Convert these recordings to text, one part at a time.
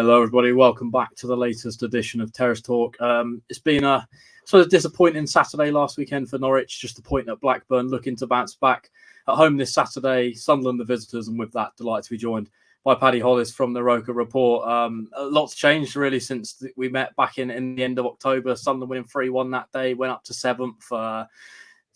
Hello, everybody. Welcome back to the latest edition of Terrace Talk. It's been a sort of disappointing Saturday last weekend for Norwich. Just a point at Blackburn, looking to bounce back at home this Saturday. Sunderland, the visitors, and with that, delighted to be joined by Paddy Hollis from the Roker Report. A lot's changed really since we met back in the end of October. Sunderland winning 3-1 that day, went up to 7th.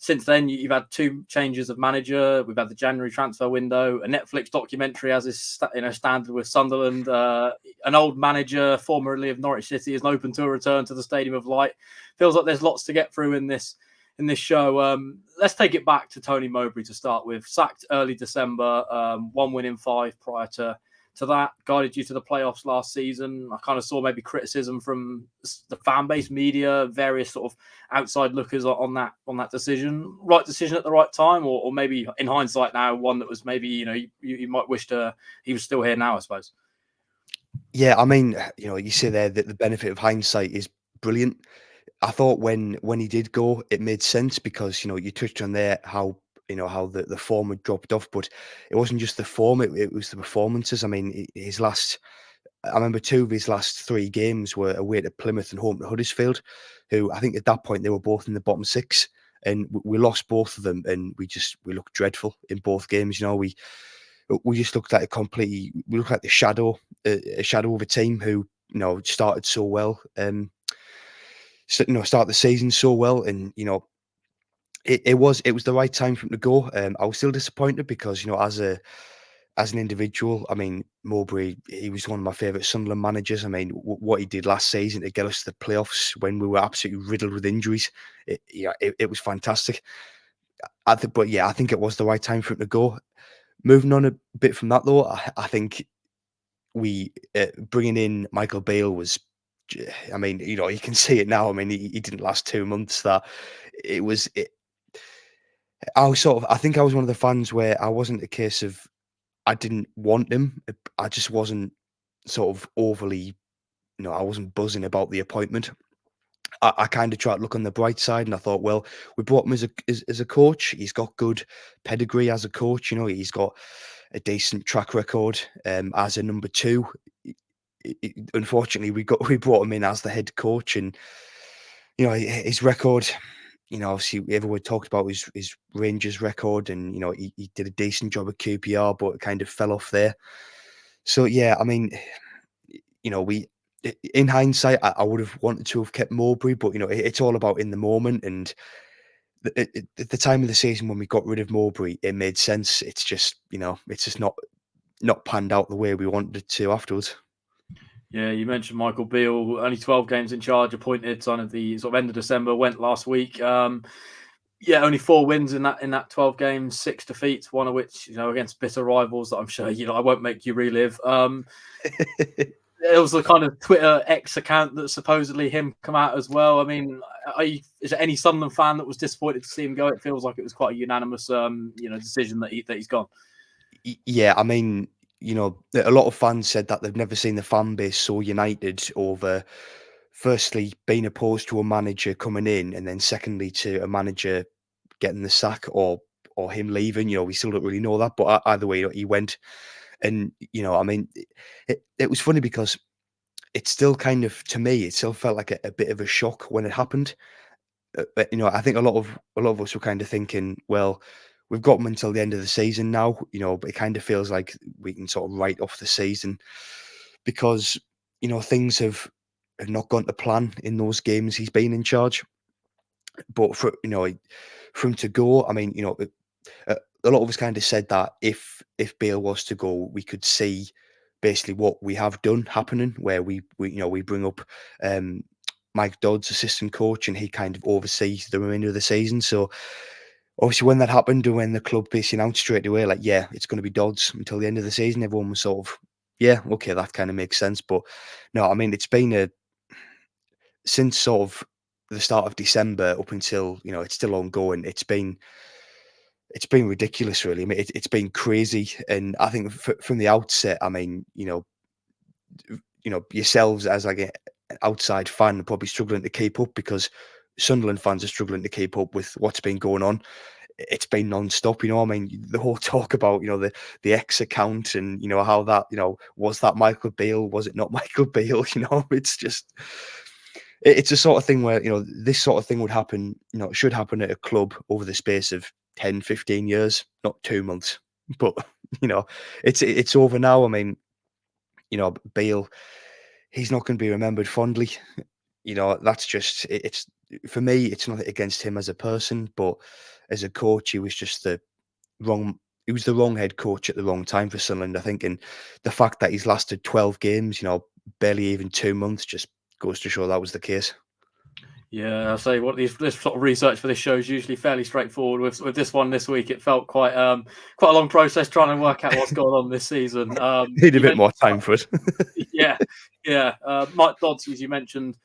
Since then, you've had two changes of manager. We've had the January transfer window, a Netflix documentary, as is standard with Sunderland. An old manager, formerly of Norwich City, is open to a return to the Stadium of Light. Feels like there's lots to get through in this show. Let's take it back to Tony Mowbray to start with. Sacked early December, 1 win in 5 prior to that, guided you to the playoffs last season. I kind of saw maybe criticism from the fan base, media, various sort of outside lookers on that decision. Right decision at the right time, or maybe in hindsight now, one that was maybe, you might wish he was still here now, I suppose. Yeah, I mean, you say there that the benefit of hindsight is brilliant. I thought when he did go, it made sense because, you touched on there how the form had dropped off, but it wasn't just the form, it was the performances. I mean, I remember 2 of his last 3 games were away to Plymouth and home to Huddersfield, who I think at that point they were both in the bottom 6, and we lost both of them, and we looked dreadful in both games. We just looked like we looked like a shadow of a team who, started so well, start the season so well, and it was the right time for him to go. I was still disappointed because, as an individual, I mean, Mowbray, he was one of my favourite Sunderland managers. I mean, what he did last season to get us to the playoffs when we were absolutely riddled with injuries, it was fantastic. I think it was the right time for him to go. Moving on a bit from that, though, I think we bringing in Michael Beale was. I mean, you can see it now. I mean, he didn't last 2 months. That it was. I think I was one of the fans where I wasn't a case of I didn't want him. I just wasn't sort of overly, I wasn't buzzing about the appointment. I kind of tried to look on the bright side, and I thought, well, we brought him as a coach. He's got good pedigree as a coach. He's got a decent track record as a number 2. Unfortunately, we brought him in as the head coach, and his record. Obviously, everyone talked about his Rangers record, and he did a decent job at QPR, but it kind of fell off there. So yeah, I mean, we in hindsight, I would have wanted to have kept Mowbray, but it's all about in the moment, and at the time of the season when we got rid of Mowbray, it made sense. It's just it's just not panned out the way we wanted it to afterwards. Yeah, you mentioned Michael Beale, only 12 games in charge, appointed on at the sort of end of December, went last week. Only 4 wins in that 12 games, 6 defeats, one of which, against bitter rivals that I'm sure, I won't make you relive. It was the kind of Twitter X account that supposedly him come out as well. I mean, is there any Sunderland fan that was disappointed to see him go? It feels like it was quite a unanimous, decision that he's gone. Yeah, I mean, a lot of fans said that they've never seen the fan base so united over, firstly, being opposed to a manager coming in, and then secondly, to a manager getting the sack or him leaving. We still don't really know that, but either way, he went. And, I mean, it was funny because it still kind of, to me, it still felt like a bit of a shock when it happened. But, I think a lot of us were kind of thinking, well, we've got them until the end of the season now, but it kind of feels like we can sort of write off the season because, things have not gone to plan in those games he's been in charge. But for him to go, I mean, a lot of us kind of said that if Beale was to go, we could see basically what we have done happening, where we bring up Mike Dodd's assistant coach, and he kind of oversees the remainder of the season. So obviously, when that happened, and when the club basically announced straight away, like, yeah, it's going to be Dodds until the end of the season, everyone was sort of, yeah, okay, that kind of makes sense. But no, I mean, it's been since sort of the start of December up until it's still ongoing. It's been ridiculous, really. I mean, it's been crazy, and I think from the outset, I mean, yourselves as like an outside fan are probably struggling to keep up because Sunderland fans are struggling to keep up with what's been going on. it's been non-stop, I mean, the whole talk about, the X account and, how that, was that Michael Beale? Was it not Michael Beale? It's just, it's a sort of thing where, this sort of thing would happen, it should happen at a club over the space of 10, 15 years, not 2 months. But, it's over now. I mean, Beale, he's not going to be remembered fondly. That's just, it's, for me, it's nothing against him as a person, but as a coach, he was just wrong. He was the wrong head coach at the wrong time for Sunderland, I think. And the fact that he's lasted 12 games, barely even 2 months, just goes to show that was the case. Yeah, I say this sort of research for this show is usually fairly straightforward. With this one this week, it felt quite a long process trying to work out what's going on this season. Need a bit more time for it. Yeah. Mike Dodds, as you mentioned,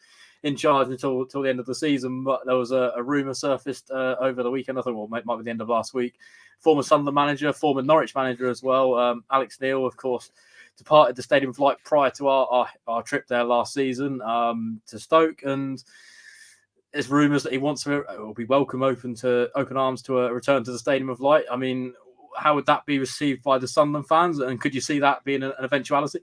in charge until the end of the season, but there was a rumour surfaced over the weekend. I think, well, might be the end of last week. Former Sunderland manager, former Norwich manager as well, Alex Neil, of course, departed the Stadium of Light prior to our trip there last season to Stoke, and there's rumours that he wants to will be open arms to a return to the Stadium of Light. I mean, how would that be received by the Sunderland fans, and could you see that being an eventuality?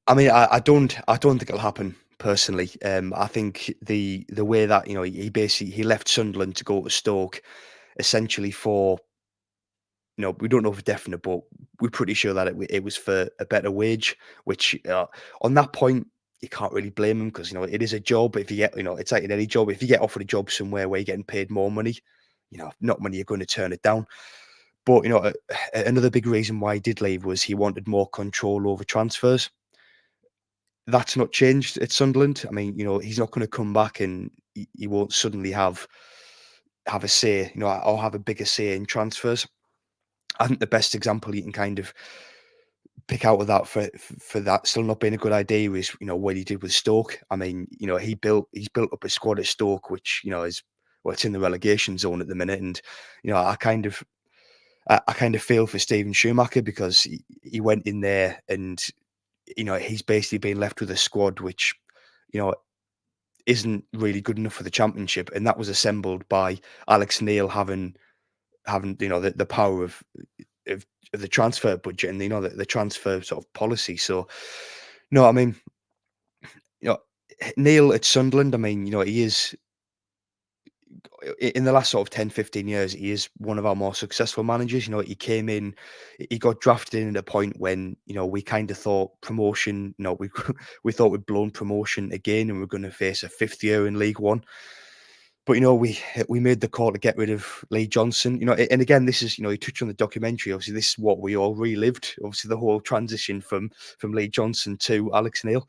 I mean, I don't think it'll happen personally. I think the way that he left Sunderland to go to Stoke, essentially for, we don't know for definite, but we're pretty sure that it was for a better wage. Which on that point, you can't really blame him, because it is a job. If you get, it's like in any job. If you get offered a job somewhere where you're getting paid more money, not many are going to turn it down. But another big reason why he did leave was he wanted more control over transfers. That's not changed at Sunderland. I mean, he's not going to come back and he won't suddenly have a say, or have a bigger say in transfers. I think the best example you can kind of pick out of that for that still not being a good idea is, what he did with Stoke. I mean, he's built up a squad at Stoke, which, is, well, it's in the relegation zone at the minute. And, I kind of feel for Steven Schumacher, because he went in there and, he's basically been left with a squad which, isn't really good enough for the Championship. And that was assembled by Alex Neil having the power of the transfer budget and the transfer sort of policy. So no, I mean, Neil at Sunderland, I mean, he is, in the last sort of 10, 15 years, he is one of our more successful managers. He came in, he got drafted in at a point when, we kind of thought promotion, we thought we'd blown promotion again and we're going to face a 5th year in League One. But, we made the call to get rid of Lee Johnson, and again, this is, you touched on the documentary. Obviously, this is what we all relived, obviously, the whole transition from Lee Johnson to Alex Neil.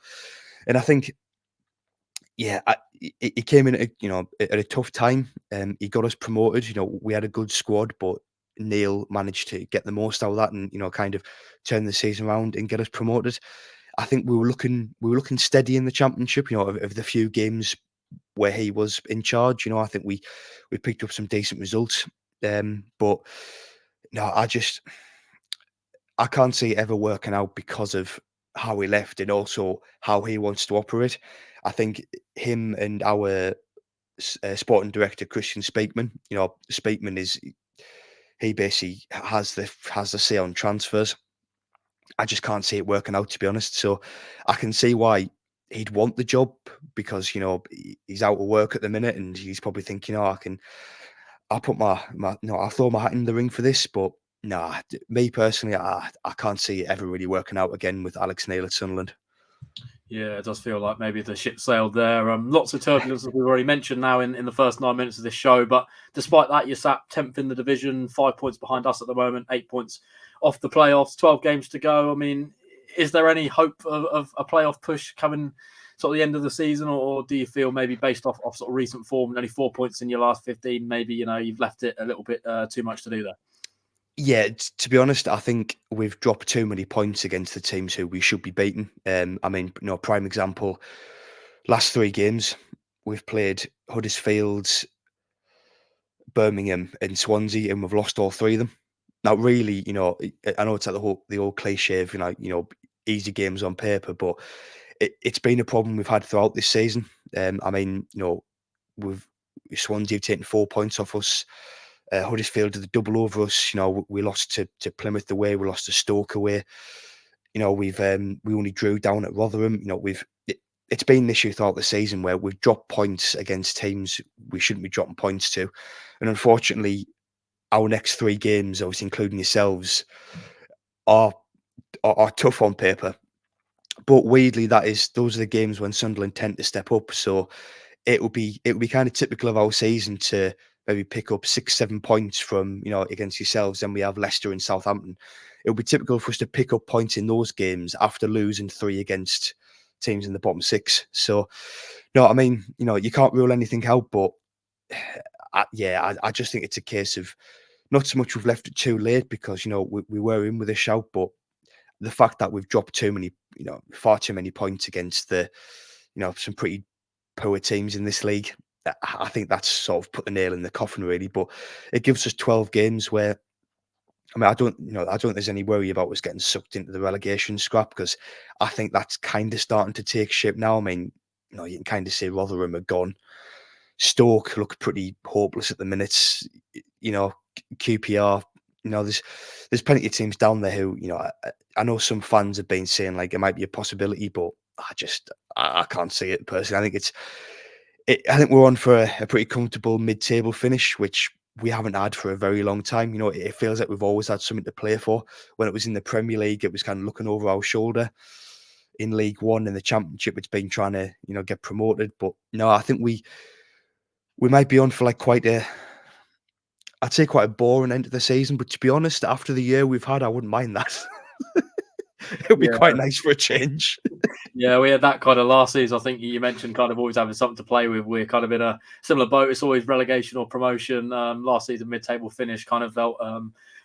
And I think, yeah, he came in at a tough time. He got us promoted. We had a good squad, but Neil managed to get the most out of that and, kind of turn the season around and get us promoted. I think we were looking steady in the Championship, of the few games where he was in charge. I think we picked up some decent results. But no, I can't see it ever working out because of how he left and also how he wants to operate. I think him and our sporting director, Christian Speakman, Speakman he basically has the say on transfers. I just can't see it working out, to be honest. So I can see why he'd want the job, because he's out of work at the minute and he's probably thinking, I'll put I'll throw my hat in the ring for this. But nah, me personally, I can't see it ever really working out again with Alex Neil at Sunderland. Yeah, it does feel like maybe the ship sailed there. Lots of turbulence, as we've already mentioned now in the first 9 minutes of this show. But despite that, you're sat 10th in the division, 5 points behind us at the moment, 8 points off the playoffs, 12 games to go. I mean, is there any hope of a playoff push coming sort of the end of the season? Or do you feel maybe based off sort of recent form, only 4 points in your last 15, maybe, you've left it a little bit too much to do there? Yeah, to be honest, I think we've dropped too many points against the teams who we should be beating. I mean, prime example, last 3 games, we've played Huddersfield, Birmingham and Swansea, and we've lost all 3 of them. Now, really, I know it's like the old cliche of, easy games on paper, but it's been a problem we've had throughout this season. I mean, we've Swansea have taken 4 points off us. Huddersfield did the double over us. We lost to Plymouth away. We lost to Stoke away. We only drew down at Rotherham. It's been an issue throughout the season where we've dropped points against teams we shouldn't be dropping points to, and unfortunately, our next 3 games, obviously including yourselves, are tough on paper. But weirdly, those are the games when Sunderland tend to step up. So it would be kind of typical of our season to maybe pick up 6-7 points from against yourselves. Then we have Leicester and Southampton. It would be typical for us to pick up points in those games after losing 3 against teams in the bottom 6. So no, I mean you can't rule anything out, but I just think it's a case of not so much we've left it too late because we were in with a shout, but the fact that we've dropped far too many points against some pretty poor teams in this league, I think that's sort of put the nail in the coffin really. But it gives us 12 games where, I don't think there's any worry about us getting sucked into the relegation scrap, because I think that's kind of starting to take shape now. I mean, you can kind of say Rotherham are gone. Stoke look pretty hopeless at the minutes. QPR. There's plenty of teams down there who, I know some fans have been saying like it might be a possibility, but I can't see it personally. I think we're on for a pretty comfortable mid-table finish, which we haven't had for a very long time. It feels like we've always had something to play for. When it was in the Premier League, it was kind of looking over our shoulder. In League One, in the Championship, it's been trying to, get promoted. But no, I think we might be on for like I'd say quite a boring end of the season. But to be honest, after the year we've had, I wouldn't mind that. It'll be quite nice for a change. Yeah, we had that kind of last season. I think you mentioned kind of always having something to play with. We're kind of in a similar boat. It's always relegation or promotion. Last season, mid-table finish kind of felt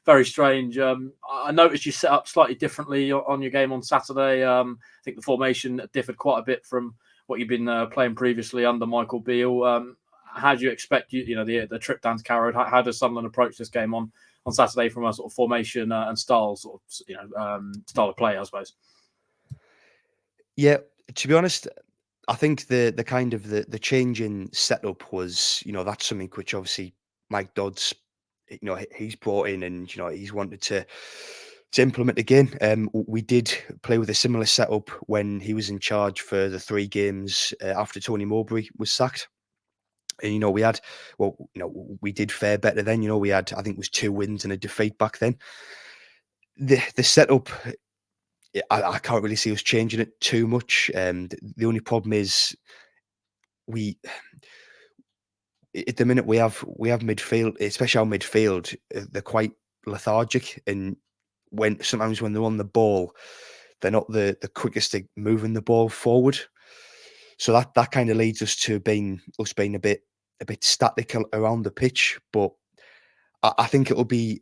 very strange. I noticed you set up slightly differently on your game on Saturday. I think the formation differed quite a bit from what you've been playing previously under Michael Beale. How do you expect the trip down to Carrow? How does Sunderland approach this game on Saturday from a sort of formation and style style of play, I suppose? Yeah, to be honest, I think the kind of the change in setup was, that's something which obviously Mike Dodds, he's brought in and he's wanted to implement again. We did play with a similar setup when he was in charge for the 3 games after Tony Mowbray was sacked. And we did fare better then. We had, I think it was 2 wins and a defeat back then. The setup, I can't really see us changing it too much. The only problem is at the minute we have midfield, especially our midfield, they're quite lethargic, and sometimes when they're on the ball, they're not the quickest at moving the ball forward. So that kind of leads us to being a bit static around the pitch. But I think it'll be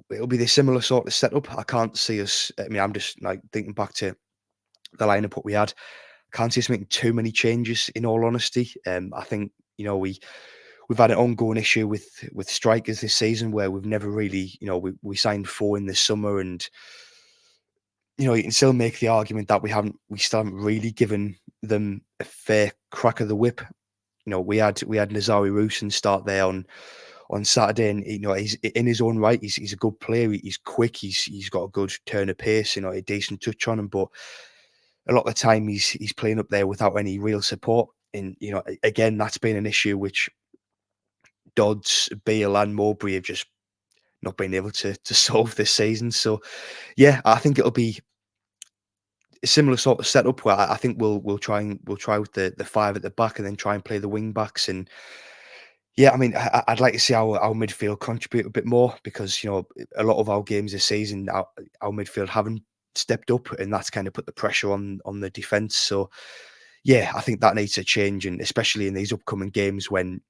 the similar sort of setup. I can't see us. I mean, I'm just like thinking back to the lineup what we had. Can't see us making too many changes, in all honesty. I think we've had an ongoing issue with strikers this season where we've never really, we signed 4 in the summer, and you can still make the argument that we still haven't really given them a fair crack of the whip. We had Nazari Rusin start there on Saturday, and he's in his own right. He's a good player. He's quick. He's got a good turn of pace. A decent touch on him. But a lot of the time, he's playing up there without any real support. And again, that's been an issue which Dodds, Beale, and Mowbray have just not been able to solve this season. So yeah, I think it'll be a similar sort of setup where I think we'll try with the 5 at the back and then try and play the wing backs. And yeah, I mean, I'd like to see our midfield contribute a bit more, because a lot of our games this season, our midfield haven't stepped up, and that's kind of put the pressure on the defence. So yeah, I think that needs to change, and especially in these upcoming games when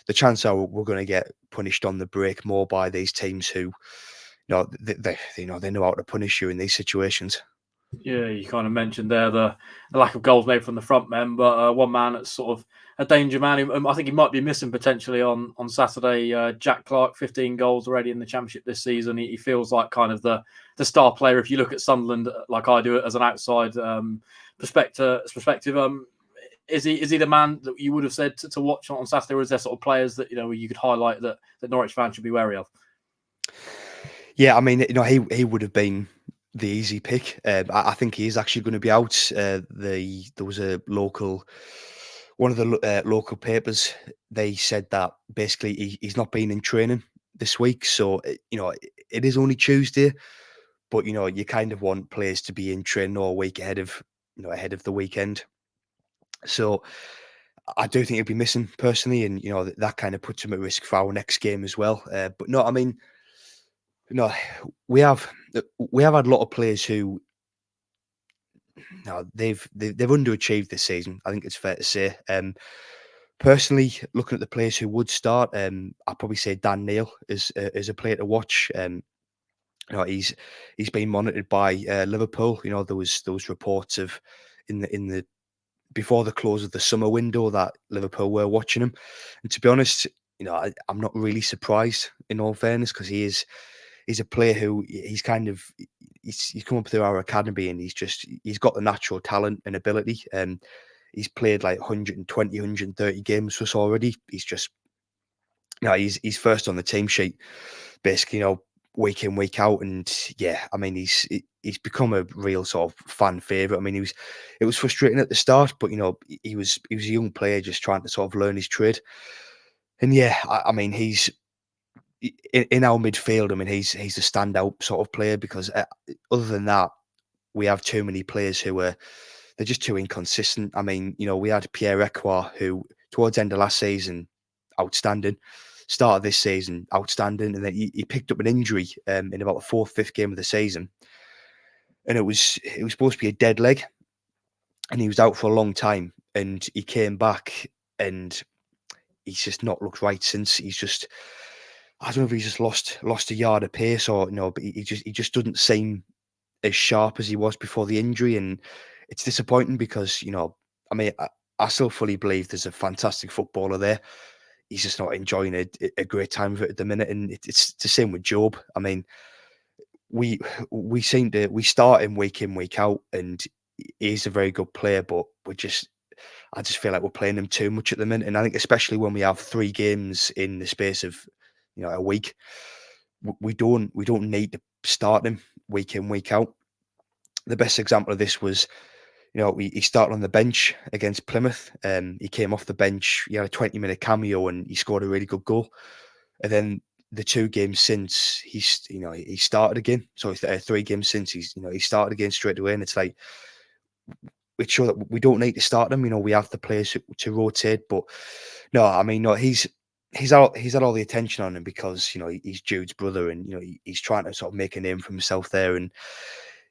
the chance are we're gonna get punished on the break more by these teams who they know how to punish you in these situations. Yeah, you kind of mentioned there the lack of goals made from the front men, but one man that's sort of a danger man. I think he might be missing potentially on Saturday. Jack Clark, 15 goals already in the Championship this season. He feels like kind of the star player. If you look at Sunderland, like I do it as an outside perspective, is he the man that you would have said to watch on Saturday, or is there sort of players that you could highlight that Norwich fans should be wary of? Yeah, I mean, he would have been the easy pick. I think he is actually going to be out. There was one of the local papers. They said that basically he's not been in training this week. So it is only Tuesday, but you kind of want players to be in training all week ahead of the weekend. So I do think he'll be missing personally, and that kind of puts him at risk for our next game as well. But no, I mean, we have had a lot of players who they've underachieved this season. I think it's fair to say. Personally, looking at the players who would start, I'd probably say Dan Neil is a player to watch. He's been monitored by Liverpool. There was those reports of in the before the close of the summer window that Liverpool were watching him. And to be honest, I'm not really surprised, in all fairness, because he's a player who he's come up through our academy, and he's got the natural talent and ability. He's played like 120, 130 games for us already. He's just, he's first on the team sheet, basically, week in, week out. And yeah, I mean, he's become a real sort of fan favourite. I mean, it was frustrating at the start, but he was a young player just trying to sort of learn his trade. And yeah, I mean, he's in our midfield. I mean, he's a standout sort of player, because other than that, we have too many players they're just too inconsistent. I mean, we had Pierre Ekwa, who towards the end of last season, outstanding. Start of this season, outstanding, and then he picked up an injury in about the fourth, fifth game of the season, and it was supposed to be a dead leg, and he was out for a long time, and he came back, and he's just not looked right since. I don't know if he's just lost a yard of pace or but he just doesn't seem as sharp as he was before the injury, and it's disappointing because I mean, I still fully believe there's a fantastic footballer there. He's just not enjoying a great time of it at the minute, and it's the same with Job. I mean, we start him week in, week out, and he's a very good player, but I just feel like we're playing him too much at the minute, and I think especially when we have 3 games in the space of a week, we don't need to start him week in, week out. The best example of this was, he started on the bench against Plymouth. He came off the bench. He had a 20-minute cameo, and he scored a really good goal. And then the 2 games since, he started again. So 3 games since, he started again straight away. And it's like, it's sure that we don't need to start him. We have the players to rotate. But no, I mean, no, he's had all the attention on him because he's Jude's brother, and he's trying to sort of make a name for himself there. And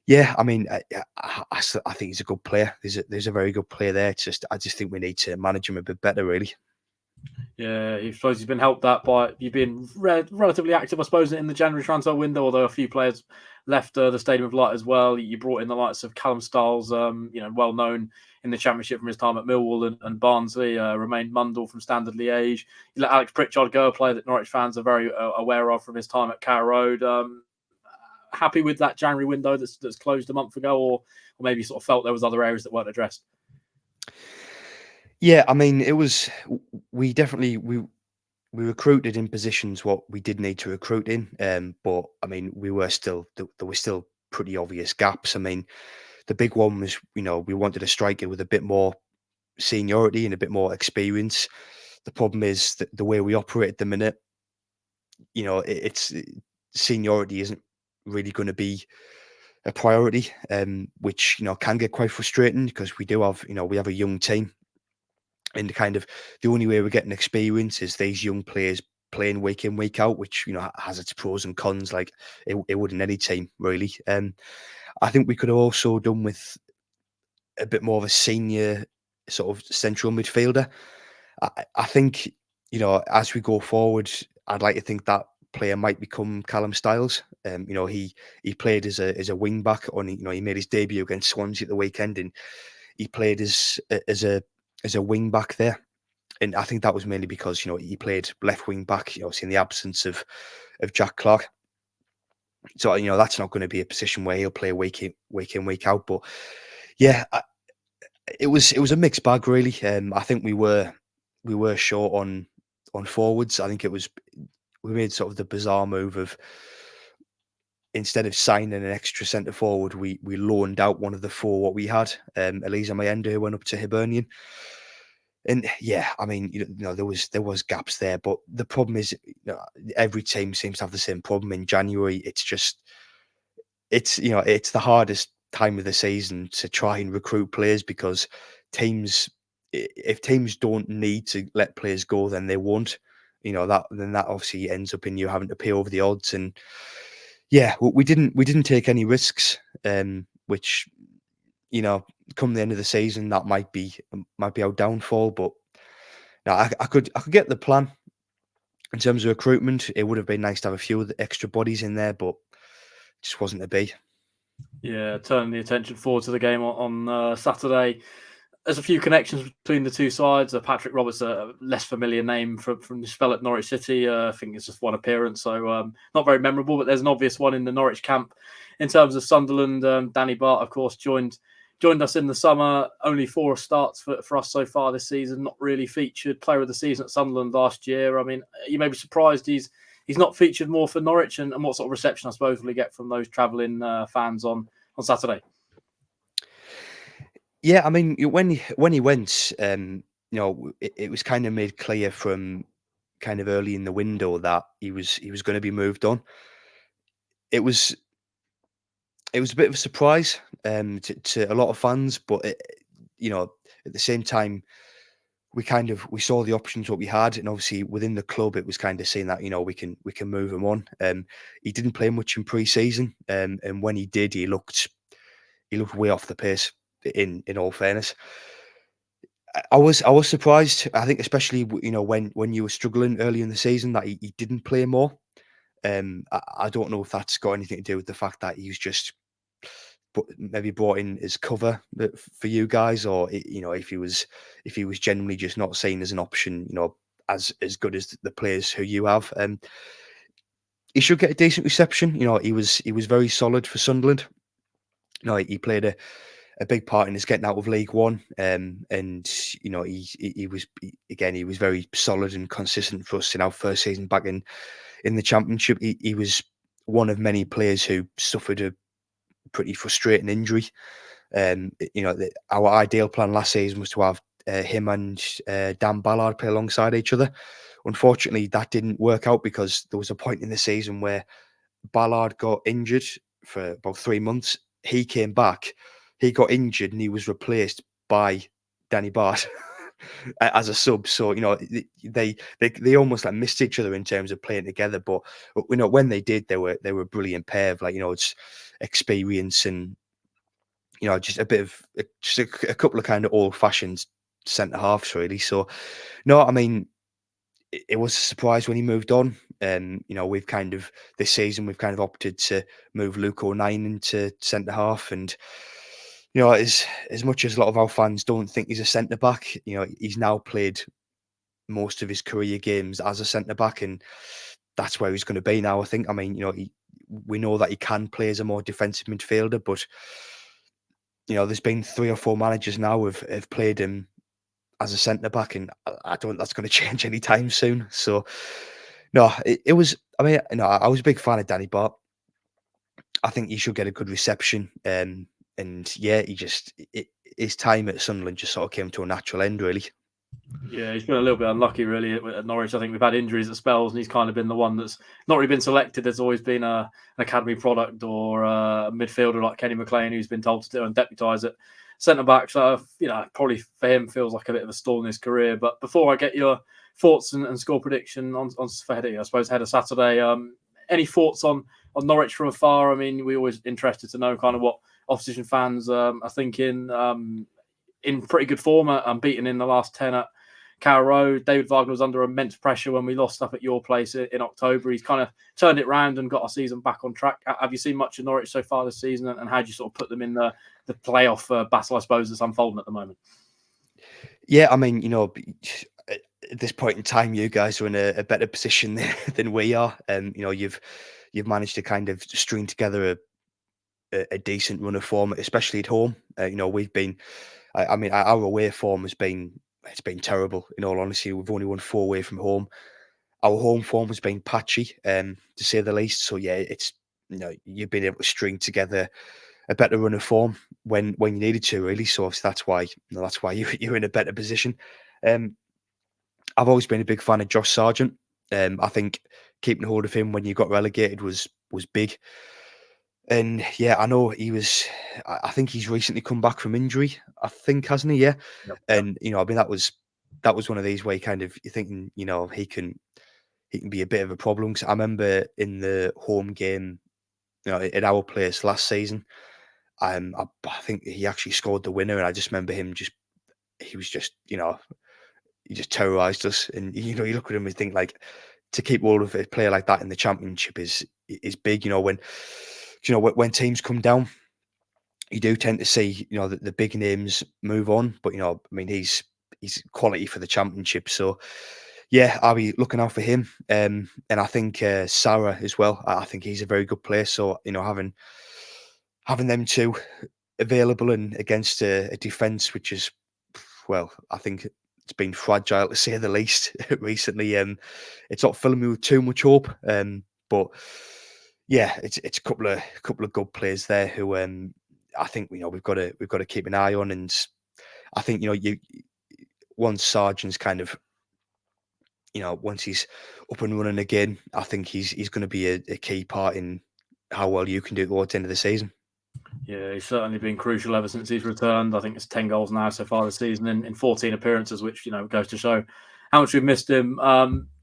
yeah, I mean, I think he's a good player. There's a very good player there. I just think we need to manage him a bit better, really. Yeah, I suppose he's been helped that by you being relatively active, I suppose, in the January transfer window. Although a few players left the Stadium of Light as well. You brought in the likes of Callum Stiles, well known in the Championship from his time at Millwall and Barnsley. Romain Mundell from Standard Liège. You let Alex Pritchard go, a player that Norwich fans are very aware of from his time at Carrow Road. Happy with that January window that's closed a month ago, or maybe sort of felt there was other areas that weren't addressed? Yeah, I mean, we recruited in positions what we did need to recruit in, but I mean, there were still pretty obvious gaps. I mean, the big one was, we wanted a striker with a bit more seniority and a bit more experience. The problem is that the way we operate at the minute, it's seniority isn't really going to be a priority, which can get quite frustrating because we do have we have a young team, and kind of the only way we're getting experience is these young players playing week in, week out, which has its pros and cons, like it would in any team really. I think we could have also done with a bit more of a senior sort of central midfielder. I think as we go forward, I'd like to think that player might become Callum Stiles. He played as a wing back he made his debut against Swansea at the weekend, and he played as a wing back there. And I think that was mainly because he played left wing back, in the absence of Jack Clark. So that's not going to be a position where he'll play week in, week out. But yeah, it was a mixed bag, really. I think we were short on forwards. I think we made sort of the bizarre move of, instead of signing an extra centre forward, we loaned out one of the four what we had. Eliza Mayenda, who went up to Hibernian. And yeah, I mean, there was gaps there, but the problem is, every team seems to have the same problem in January. It's the hardest time of the season to try and recruit players, because if teams don't need to let players go, then they won't. That obviously ends up in you having to pay over the odds. And yeah, we didn't take any risks, which, come the end of the season, that might be our downfall. But no, I could get the plan in terms of recruitment. It would have been nice to have a few of the extra bodies in there, but it just wasn't to be. Yeah, turning the attention forward to the game on Saturday. There's a few connections between the two sides. Patrick Roberts, a less familiar name from the spell at Norwich City. I think it's just one appearance, so not very memorable, but there's an obvious one in the Norwich camp. In terms of Sunderland, Danny Bart, of course, joined us in the summer. Only 4 starts for us so far this season. Not really featured. Player of the season at Sunderland last year. I mean, you may be surprised he's not featured more for Norwich, and what sort of reception, I suppose, will he get from those travelling fans on Saturday? Yeah, I mean, when he went, it was kind of made clear from kind of early in the window that he was going to be moved on. It was a bit of a surprise to a lot of fans, but at the same time, we saw the options what we had, and obviously within the club, it was kind of saying that we can move him on. He didn't play much in pre-season, and when he did, he looked way off the pace. In all fairness, I was surprised. I think especially when you were struggling early in the season, that he didn't play more. I don't know if that's got anything to do with the fact that he was just maybe brought in as cover for you guys, or if he was genuinely just not seen as an option, as good as the players who you have. He should get a decent reception. He was very solid for Sunderland. He played a big part in his getting out of League One, and he was very solid and consistent for us in our first season back in the Championship. He was one of many players who suffered a pretty frustrating injury. Our ideal plan last season was to have him and Dan Ballard play alongside each other. Unfortunately, that didn't work out, because there was a point in the season where Ballard got injured for about 3 months. He came back, he got injured, and he was replaced by Danny Bart as a sub. So they almost like missed each other in terms of playing together. But when they did, they were a brilliant pair of it's experience and just a bit of just a couple of kind of old fashioned centre halves, really. So no, I mean, it was a surprise when he moved on. We've kind of this season we've kind of opted to move Luke O'Nien into centre half, and as much as a lot of our fans don't think he's a centre back, he's now played most of his career games as a centre back, and that's where he's going to be now. I think. I mean, we know that he can play as a more defensive midfielder, but there's been 3 or 4 managers now have played him as a centre back, and I don't think that's going to change anytime soon. So, no, it was. I mean, I was a big fan of Danny Bart. I think he should get a good reception, and yeah, his time at Sunderland just sort of came to a natural end, really. Yeah, he's been a little bit unlucky, really, at Norwich. I think we've had injuries at spells, and he's kind of been the one that's not really been selected. There's always been an academy product or a midfielder like Kenny McLean who's been told to do and deputise at centre back. So, probably for him feels like a bit of a stall in his career. But before I get your thoughts and score prediction on I suppose ahead of Saturday, any thoughts on Norwich from afar? I mean, we're always interested to know kind of what opposition fans are thinking. In pretty good form, unbeaten in the last 10 at Carrow Road. David Wagner was under immense pressure when we lost up at your place in October. He's kind of turned it around and got our season back on track. Have you seen much of Norwich so far this season, and how do you sort of put them in the playoff battle, I suppose, that's unfolding at the moment? Yeah, I mean, at this point in time, you guys are in a better position than we are. You've managed to kind of string together a decent run of form, especially at home. We've been, I mean, our away form it's been terrible. In all honesty, we've only won 4 away from home. Our home form has been patchy, to say the least. So yeah, it's you've been able to string together a better run of form when you needed to, really. So obviously that's why you're in a better position. I've always been a big fan of Josh Sargent. I think keeping hold of him when you got relegated was big. And yeah, I know he was. I think he's recently come back from injury. I think, hasn't he? Yeah. Yep. And I mean that was one of these where you kind of you're thinking, he can be a bit of a problem. 'Cause I remember in the home game, at our place last season, I think he actually scored the winner, and I just remember him he was just he just terrorised us. And you look at him and think like to keep hold of a player like that in the championship is big. When teams come down, you do tend to see the big names move on, but I mean he's quality for the championship. So yeah, I'll be looking out for him. And I think Sarah as well. I think he's a very good player. So having them two available and against a defence which is, well, I think it's been fragile to say the least recently. It's not filling me with too much hope. But yeah, it's a couple of good players there who I think we've got to keep an eye on. And I think once Sargent's kind of once he's up and running again, I think he's going to be a key part in how well you can do towards the end of the season. Yeah, he's certainly been crucial ever since he's returned. I think it's 10 goals now so far this season in 14 appearances, which, goes to show how much we've missed him.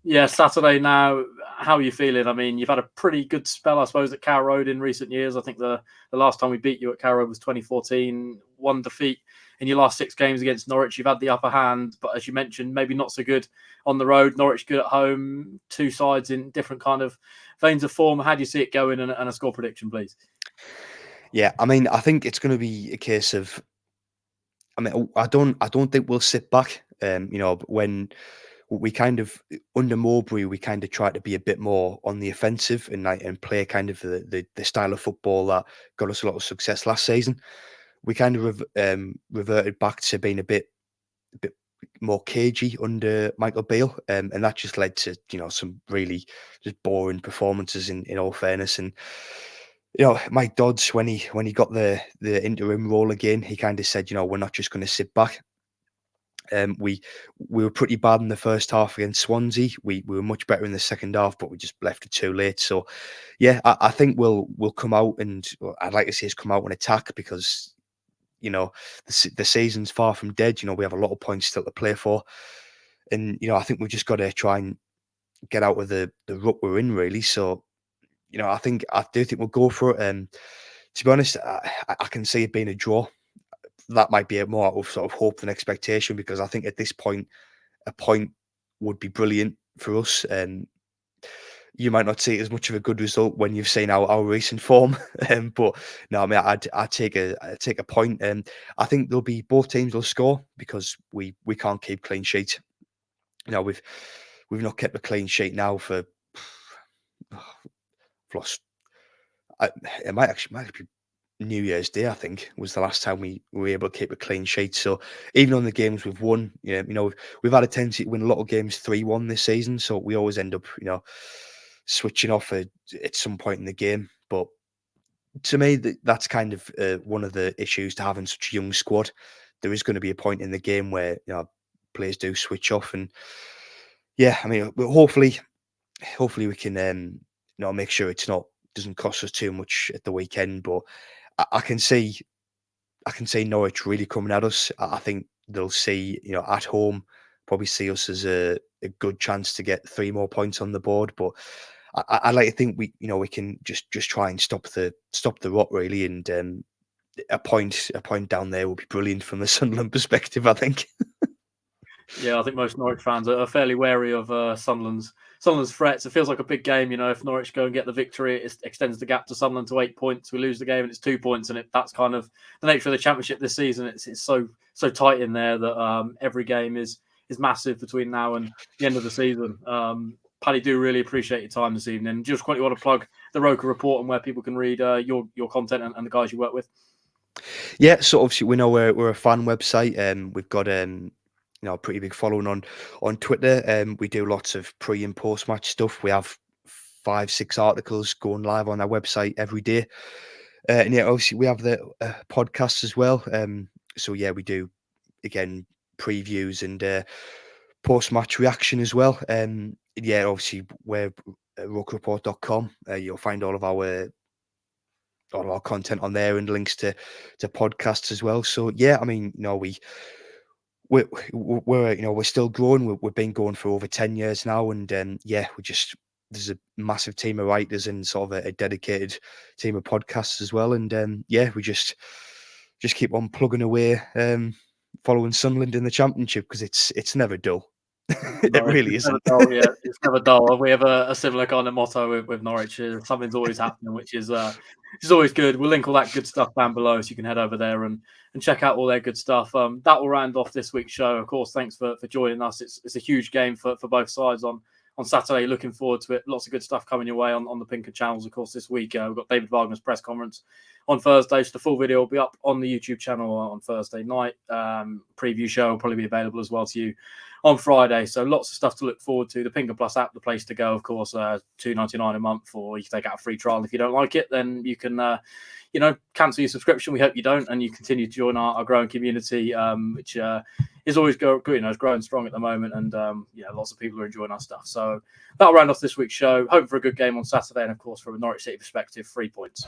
Yeah, Saturday now, how are you feeling? I mean, you've had a pretty good spell, I suppose, at Carrow Road in recent years. I think the last time we beat you at Carrow Road was 2014. One defeat in your last 6 games against Norwich. You've had the upper hand, but as you mentioned, maybe not so good on the road. Norwich good at home. 2 sides in different kind of veins of form. How do you see it going? And a score prediction, please. Yeah, I mean, I think it's going to be a case of. I mean, I don't think we'll sit back. When we kind of under Mowbray, we kind of try to be a bit more on the offensive and play kind of the style of football that got us a lot of success last season. We kind of reverted back to being a bit more cagey under Michael Beale, and that just led to some really just boring performances. In all fairness, and Mike Dodds when he got the interim role again, he kind of said, we're not just going to sit back. We were pretty bad in the first half against Swansea. We were much better in the second half, but we just left it too late. So yeah, I think we'll come out and I'd like to see us come out and attack because the season's far from dead. We have a lot of points still to play for, and I think we've just got to try and get out of the rut we're in, really. So I do think we'll go for it. To be honest, I can see it being a draw. That might be a more out of sort of hope than expectation because I think at this point, a point would be brilliant for us. You might not see it as much of a good result when you've seen our recent form, but no, I mean I'd take a point. I think there'll be both teams will score because we can't keep clean sheets. We've not kept a clean sheet now for lost. It might be New Year's Day, I think, was the last time we were able to keep a clean sheet. So even on the games we've won, we've had a tendency to win a lot of games 3-1 this season. So we always end up, switching off at some point in the game. But to me, that's kind of one of the issues to having such a young squad. There is going to be a point in the game where players do switch off, and yeah, I mean, hopefully we can make sure doesn't cost us too much at the weekend. But I can see Norwich really coming at us. I think they'll see at home probably see us as a good chance to get 3 more points on the board. But I like to think we can just try and stop the rot, really, and a point down there will be brilliant from the Sunderland perspective, I think. Yeah, I think most Norwich fans are fairly wary of Sunderland's threats. It feels like a big game, if Norwich go and get the victory, it extends the gap to Sunderland to 8 points. We lose the game and it's 2 points, and that's kind of the nature of the championship this season. It's so tight in there that every game is massive between now and the end of the season. Paddy, do really appreciate your time this evening. Just quickly want to plug the Roker Report and where people can read your content and the guys you work with. Yeah, so obviously we know we're a fan website. We've got a pretty big following on Twitter. We do lots of pre and post match stuff. We have 5-6 articles going live on our website every day. And yeah, obviously we have the podcast as well. So yeah, we do again previews and post match reaction as well. Yeah, obviously we're rokerreport.com. You'll find all of our content on there and links to podcasts as well. So yeah, I mean, we're still growing. We've been going for over 10 years now, and yeah, there's a massive team of writers and sort of a dedicated team of podcasts as well. And yeah, we just keep on plugging away, following Sunderland in the Championship because it's never dull. It No, really it's never isn't. dull. Yeah, it's never dull. We have a similar kind of motto with Norwich. Something's always happening, which is always good. We'll link all that good stuff down below, so you can head over there and check out all their good stuff. That will round off this week's show. Of course, thanks for joining us. It's a huge game for both sides on Saturday. Looking forward to it. Lots of good stuff coming your way on the Pinker channels. Of course, this week we've got David Wagner's press conference on Thursday. So the full video will be up on the YouTube channel on Thursday night. Preview show will probably be available as well to you on Friday. So lots of stuff to look forward to. The Pinker Plus app, the place to go, of course, $2.99 a month, or you can take out a free trial. And if you don't like it, then you can, cancel your subscription. We hope you don't, and you continue to join our growing community, which is always is growing strong at the moment. And lots of people are enjoying our stuff. So that'll round off this week's show. Hope for a good game on Saturday, and of course, from a Norwich City perspective, 3 points.